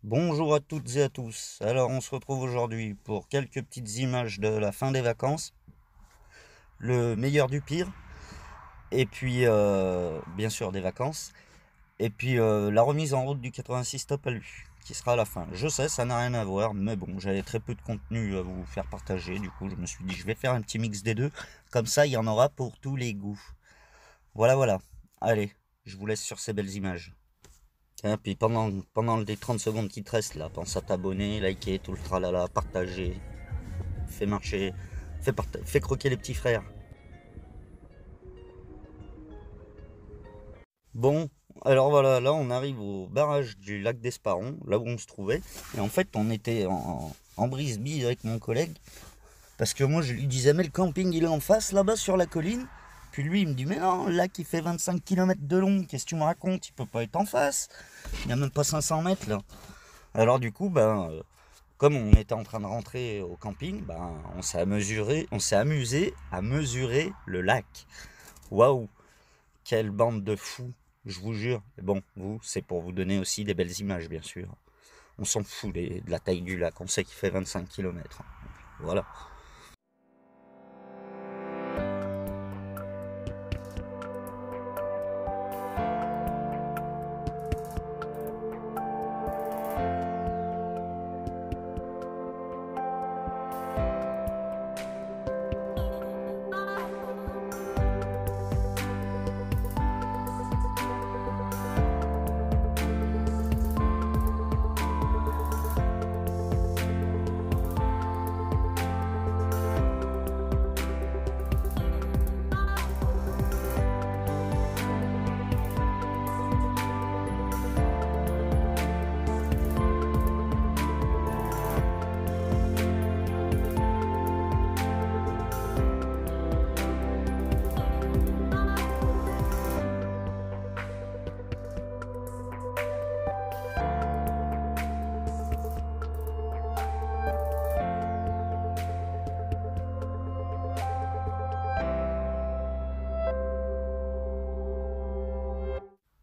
Bonjour à toutes et à tous. Alors on se retrouve aujourd'hui pour quelques petites images de la fin des vacances, le meilleur du pire, et puis bien sûr des vacances, et puis la remise en route du 86 Top à lui, qui sera à la fin. Je sais, ça n'a rien à voir, mais bon, j'avais très peu de contenu à vous faire partager, du coup je me suis dit je vais faire un petit mix des deux, comme ça il y en aura pour tous les goûts. Voilà. Allez, je vous laisse sur ces belles images. Hein, puis pendant les 30 secondes qui te restent là, pense à t'abonner, liker, tout le tralala, partager, fais marcher, fais croquer les petits frères. Bon, alors voilà, là on arrive au barrage du lac d'Esparon, là où on se trouvait. Et en fait on était en brise-bille avec mon collègue, parce que moi je lui disais mais le camping il est en face là-bas sur la colline. Puis lui il me dit mais non, le lac il fait 25 km de long, qu'est-ce que tu me racontes, il peut pas être en face. Il n'y a même pas 500 mètres là. Alors du coup, comme on était en train de rentrer au camping, on s'est amusé à mesurer le lac. Waouh, quelle bande de fous, je vous jure. Et bon, vous, c'est pour vous donner aussi des belles images, bien sûr. On s'en fout de la taille du lac, on sait qu'il fait 25 km. Voilà.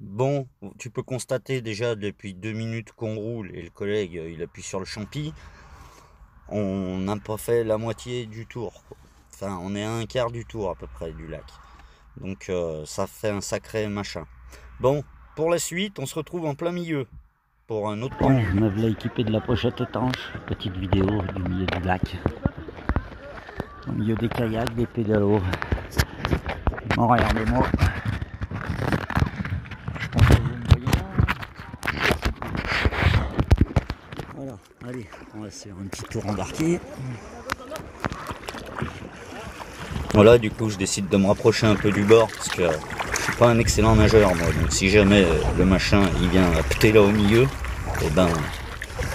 Bon, tu peux constater déjà depuis 2 minutes qu'on roule et le collègue il appuie sur le champi. On n'a pas fait la moitié du tour, quoi. Enfin, on est à un quart du tour à peu près du lac. Donc ça fait un sacré machin. Bon, pour la suite, on se retrouve en plein milieu pour un autre point. Je me voilà équipé de la pochette étanche, petite vidéo du milieu du lac. Au milieu des kayaks, des pédalos. Bon, regardez-moi. Je pense que vous me voyez là. Voilà, allez, on va se faire un petit tour embarqué. Voilà, du coup, je décide de me rapprocher un peu du bord parce que je suis pas un excellent nageur, moi. Donc si jamais le machin il vient péter là au milieu, et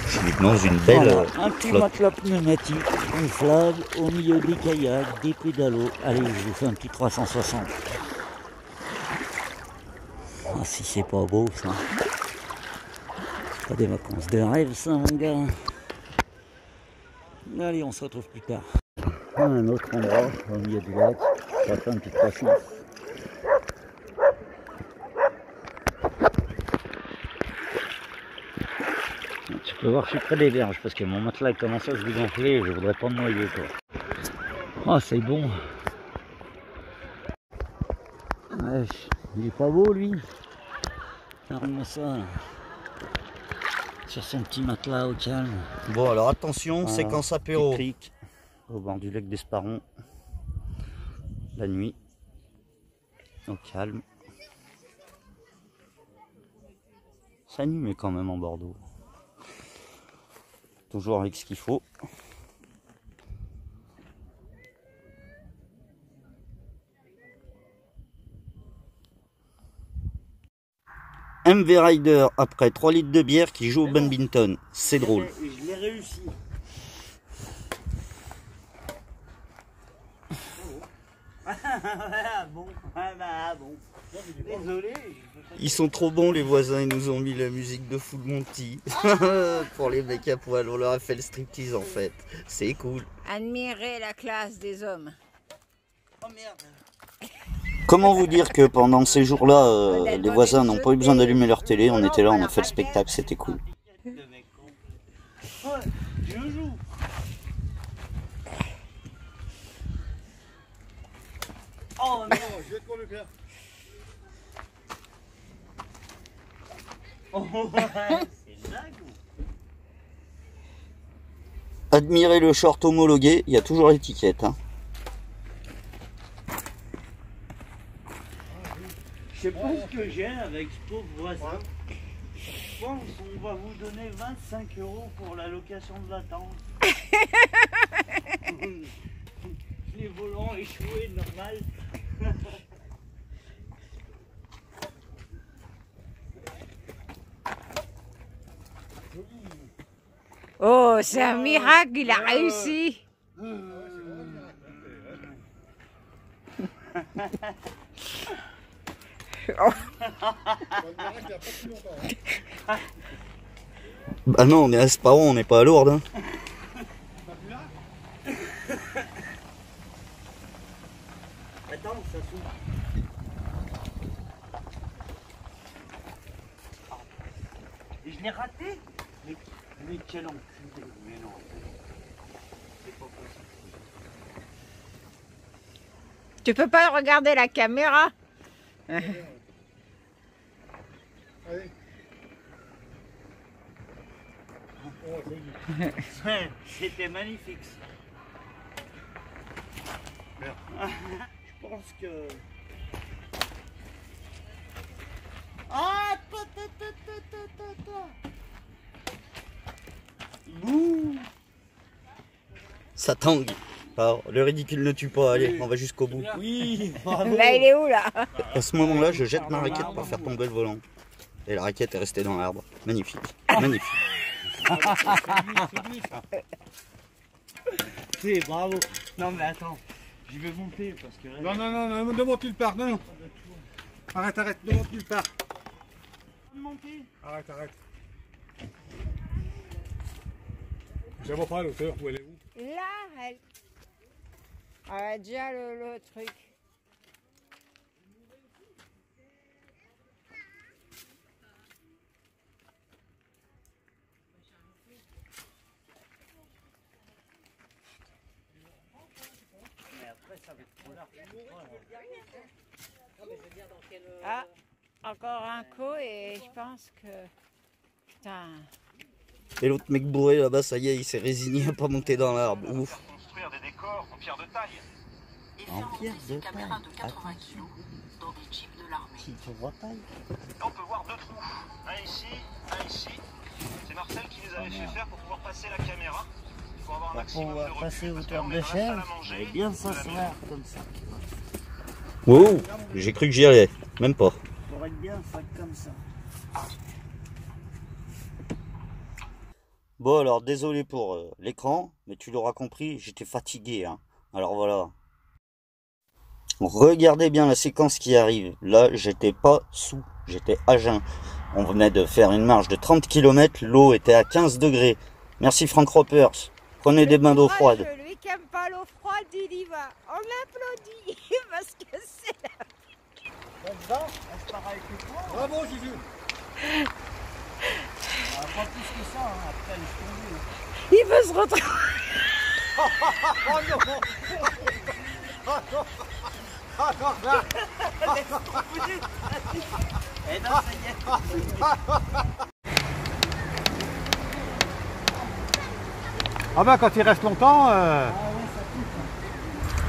je suis dans une belle Voilà, un petit flotte. matelas pneumatique, gonflable, au milieu des kayaks, des pédalos. Allez, je vous fais un petit 360. Ah, si c'est pas beau ça. C'est pas des vacances de rêve ça, mon gars. Allez, on se retrouve plus tard. Un autre endroit au milieu du lac, ça fait un petit 300. Tu peux voir, je suis près des berges parce que mon matelas commence à se dégonfler et je voudrais pas me noyer, quoi. Oh, c'est bon. Ouais, il est pas beau lui. Regarde-moi ça. Là. Sur son petit matelas au calme. Bon, alors attention, Voilà, séquence apéro. cric au bord du lac d'Esparon. La nuit. Au calme. Ça nuit mais quand même en Bordeaux. Toujours avec ce qu'il faut. MV Rider après 3 litres de bière qui joue au badminton. C'est drôle. Je l'ai réussi. Bon. Désolé. Ils sont trop bons les voisins, ils nous ont mis la musique de Full Monty. Pour les mecs à poil, on leur a fait le striptease en fait. C'est cool. Admirez la classe des hommes. Oh merde. Comment vous dire que pendant ces jours-là, les voisins n'ont pas eu besoin d'allumer leur télé, on était là, on a fait le spectacle, c'était cool. Ouais, je joue. Oh non, je vais te le faire. Oh ouais, c'est une blague. Admirez le short homologué, il y a toujours l'étiquette. Hein. Je sais pas ce que j'ai avec ce pauvre voisin. Je pense qu'on va vous donner 25 € pour la location de la tente. Les volants échoués, normal. Oh, c'est un miracle, il a réussi. Bah non, mais à Esparon, on n'est pas à Lourdes. Hein. Attends, ça s'ouvre. Et je l'ai raté. Mais quel enculé. Mais non, c'est pas possible. Tu peux pas regarder la caméra? Allez. C'était magnifique. Merde. Je pense que... Ah, Bouh. Ça tangue. Alors, le ridicule ne tue pas. Allez, on va jusqu'au bout. Oui, bravo. Là, il est où, là? À ce moment-là, je jette ma raquette pour faire tomber le volant. Et la raquette est restée dans l'arbre. Magnifique. Magnifique. C'est bravo. Non mais attends, je vais monter parce que... Non, non, non, non, devant tu le pars, non, non. Arrête, arrête, devant tu le pars. Monter. Arrête, arrête. Je vois pas l'auteur, où elle est où? Là, elle a déjà le truc. Ah, encore un coup et je pense que... Putain... Et l'autre mec bourré là-bas, ça y est, il s'est résigné à pas monter dans l'arbre. Ouf. Construire des décors en pierre de taille. En pierre de taille. Attention. Dans des jeeps de l'armée. Qui te voit taille. Là, on peut voir deux trous. Un ici, un ici. C'est Marcel qui les avait fait faire pour pouvoir passer la caméra. Pour avoir un Pour maximum pouvoir de recul, passer parce que hauteur là, on de est dans la salle chaise, à manger, et bien de la s'asseoir comme ça. Wow, j'ai cru que j'y allais, même pas. Pour être bien, faut être comme ça. Bon alors, désolé pour l'écran, mais tu l'auras compris, j'étais fatigué. Hein. Alors voilà. Regardez bien la séquence qui arrive. Là, j'étais pas sous, j'étais à jeun. On venait de faire une marche de 30 km, l'eau était à 15 degrés. Merci Frank Ropers. Prenez des bains d'eau froide. Lui qui aime pas l'eau froide, il y va. On l'applaudit parce que c'est la... Bravo, Jésus. Pas plus que ça, hein. Après elle est tombée. Il veut se retrouver. Oh non. Oh non, là. Eh non, ça y est. Ah ben quand il reste longtemps...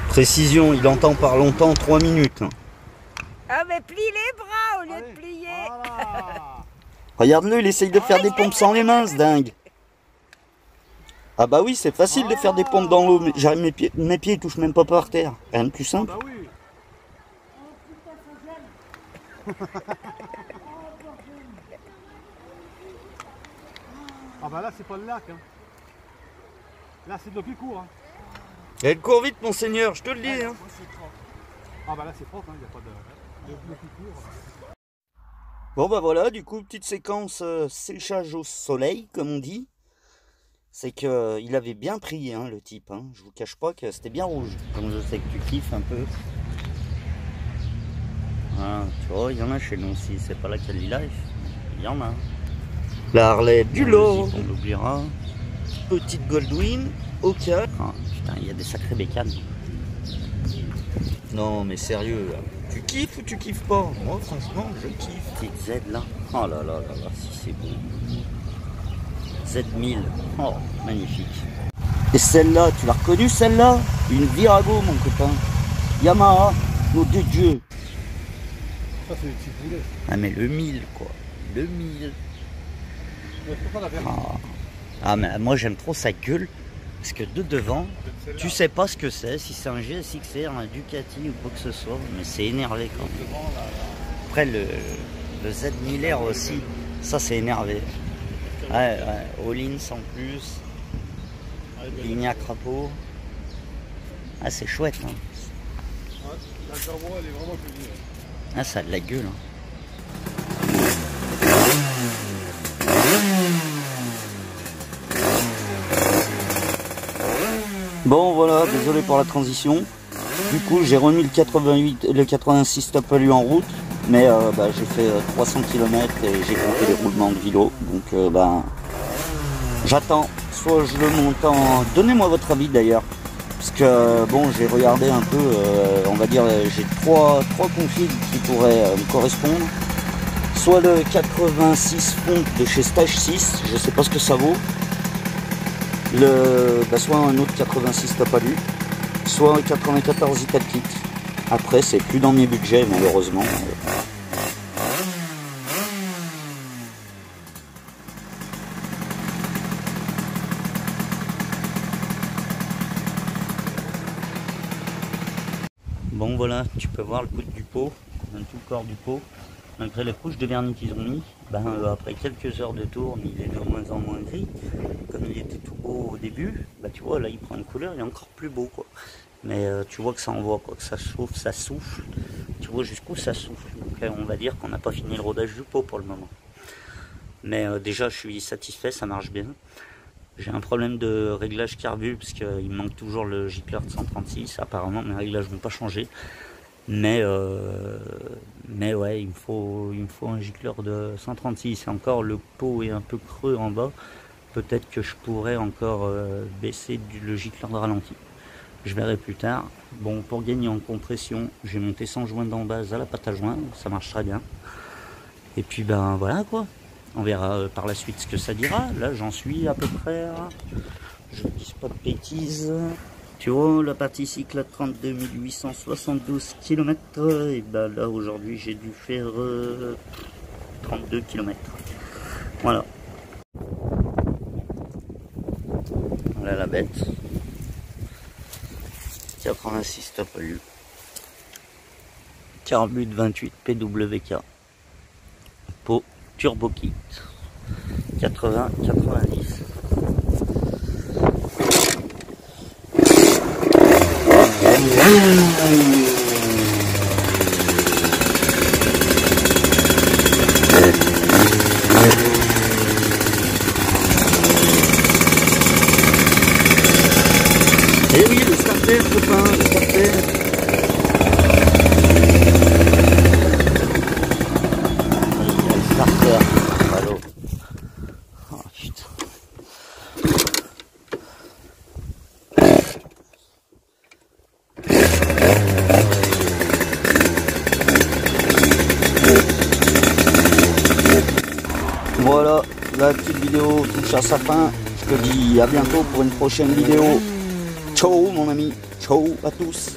Précision, il entend par longtemps 3 minutes. Ah mais plie les bras au lieu Allez. de plier. Voilà. Regarde-le, il essaye de faire des pompes sans les mains, ce dingue. Ah bah oui, c'est facile de faire des pompes dans l'eau, mais j'arrive, mes pieds touchent même pas par terre. Rien de plus Ah simple. bah oui. Ah bah là c'est pas le lac. Hein. Là c'est de l'eau qui court. Hein. Elle court vite, monseigneur, je te le dis. Hein. Ah bah là c'est propre, il n'y a pas de l'eau qui court. Bon bah voilà, du coup, petite séquence séchage au soleil, comme on dit. C'est que il avait bien pris, hein, le type. Hein. Je vous cache pas que c'était bien rouge. Comme je sais que tu kiffes un peu. Ah, tu vois, il y en a chez nous aussi. C'est pas la Cali Life. Il y en a. La Harley du lot. On l'oubliera. petite Goldwyn au calme. Oh, putain, il y a des sacrés bécanes. Non mais sérieux, là. Tu kiffes ou tu kiffes pas? Moi franchement je kiffe. Petite Z là. Oh là là là là, si c'est beau. Z1000. Oh, magnifique. Et celle-là, tu l'as reconnue celle-là? Une Virago mon copain. Yamaha, nos deux dieux. Ça, c'est des petits boulets. Ah mais le 1000 quoi. Le 1000. Mais je peux pas la faire. Ah mais moi j'aime trop sa gueule. Parce que de devant, tu sais pas ce que c'est, si c'est un GSXR, un Ducati ou quoi que ce soit, mais c'est énervé quand même. Après le Z1000R aussi, ça c'est énervé. Ouais, All-in sans plus, ligne à crapaud. Ah c'est chouette hein. Ouais, la Carbo, elle est vraiment jolie. Ah ça a de la gueule hein. Bon voilà, désolé pour la transition. Du coup j'ai remis le 86 stop à lui en route. Mais j'ai fait 300 km et j'ai compté les roulements de vélo. Donc j'attends. Soit je le monte en... Donnez-moi votre avis d'ailleurs. Parce que bon j'ai regardé un peu, on va dire j'ai trois configs qui pourraient me correspondre. Soit le 86 Font de chez Stage 6, je sais pas ce que ça vaut. Soit un autre 86 Tapalu, soit un 94 Ital Kit. Après c'est plus dans mes budgets malheureusement. Bon voilà, tu peux voir le coup du pot, tout le corps du pot. Malgré les couches de vernis qu'ils ont mis, après quelques heures de tour, il est de moins en moins gris. Comme il était tout beau au début, tu vois là il prend une couleur, il est encore plus beau quoi. Mais tu vois que ça envoie quoi, que ça chauffe, ça souffle. Tu vois jusqu'où ça souffle. Donc on va dire qu'on n'a pas fini le rodage du pot pour le moment. Mais déjà je suis satisfait, ça marche bien. J'ai un problème de réglage carbu parce qu'il me manque toujours le gicler de 136. Apparemment mes réglages vont pas changer. Mais ouais, il me faut un gicler de 136. Et encore le pot est un peu creux en bas. Peut-être que je pourrais encore baisser le gicler de ralenti. Je verrai plus tard. Bon, pour gagner en compression, j'ai monté 100 joints d'en base à la pâte à joint. Ça marche très bien. Et puis voilà quoi. On verra par la suite ce que ça dira. Là j'en suis à peu près à... Je ne dis pas de bêtises. Tu vois la partie cycle à 32 872 km. Et là aujourd'hui j'ai dû faire 32 km. Voilà. Voilà la bête. 86 top à lui. Carbut 28 PWK. Pot Turbo Kit 80-90. Et oui, le starter, copain, le starter. Oh putain. Voilà, la petite vidéo touche à sa fin. Je te dis à bientôt pour une prochaine vidéo. Ciao mon ami, ciao à tous.